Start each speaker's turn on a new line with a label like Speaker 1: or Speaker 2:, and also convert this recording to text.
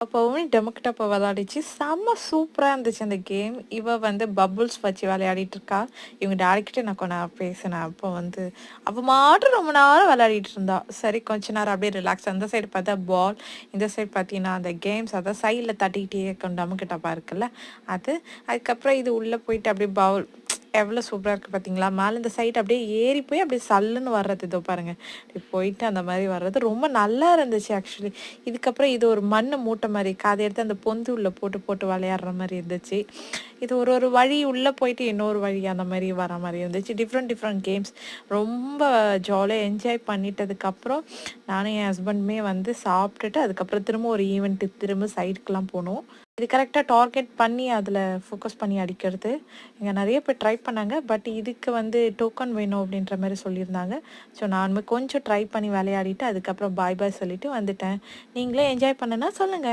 Speaker 1: அப்பவும் டெமக்கு டப்பா விளையாடிச்சு. செம்ம சூப்பரா இருந்துச்சு அந்த கேம். இவ வந்து பபுள்ஸ் வச்சு விளையாடிட்டு இருக்கா. இவங்க டாடிக்கிட்ட நான் கொஞ்ச நேரம் பேசினேன். அப்போ வந்து அவ மாட்டும் ரொம்ப நேரம் விளையாடிட்டு இருந்தா. சரி கொஞ்ச நேரம் அப்படியே ரிலாக்ஸ். அந்த சைடு பார்த்தா பால், இந்த சைடு பார்த்தீங்கன்னா அந்த கேம்ஸ் அதான் சைடில் தட்டிக்கிட்டே இருக்கும் டமக்கு டப்பா இருக்குல்ல அது. அதுக்கப்புறம் இது உள்ளே போயிட்டு அப்படியே பவுல் எவ்வளோ சூப்பரா இருக்கு பார்த்தீங்களா? மேல இந்த சைடு அப்படியே ஏறி போய் அப்படியே சல்லுன்னு வர்றது இதோ பாருங்க. இப்படி போயிட்டு அந்த மாரி வர்றது ரொம்ப நல்லா இருந்துச்சு ஆக்சுவலி. இதுக்கப்புறம் இது ஒரு மண்ணு மூட்டை மாரி இருக்கு. அத எடுத்து அந்த பொந்து உள்ள போட்டு போட்டு விளையாடுற மாரி இருந்துச்சு. இது ஒரு ஒரு வழி உள்ள போயிட்டு இன்னொரு வழி அந்த மாரி வர மாரி இருந்துச்சு. டிஃப்ரெண்ட் டிஃப்ரெண்ட் கேம்ஸ் ரொம்ப ஜாலியா என்ஜாய் பண்ணிட்டதுக்கப்புறம் நானும் என் ஹஸ்பண்டுமே வந்து சாப்பிட்டுட்டு அதுக்கப்புறம் திரும்ப ஒரு ஈவென்ட்டுக்கு திரும்ப சைடுக்குலாம் போனோம். இது கரெக்ட்டா டார்கெட் பண்ணி அதில ஃபோக்கஸ் பண்ணி அடிக்கிறது. இங்க நெறைய பேர் ட்ரை பண்ணாங்க. பட் இதுக்கு வந்து டோக்கன் வேணும் அப்படின்ற மாரி சொல்லியிருந்தாங்க. ஸோ நானுமே கொஞ்சம் ட்ரை பண்ணி விளையாடிட்டு அதுக்கப்புறம் பாய் பாய் சொல்லிட்டு வந்துட்டேன். நீங்களும் என்ஜாய் பண்ணுனா சொல்லுங்க.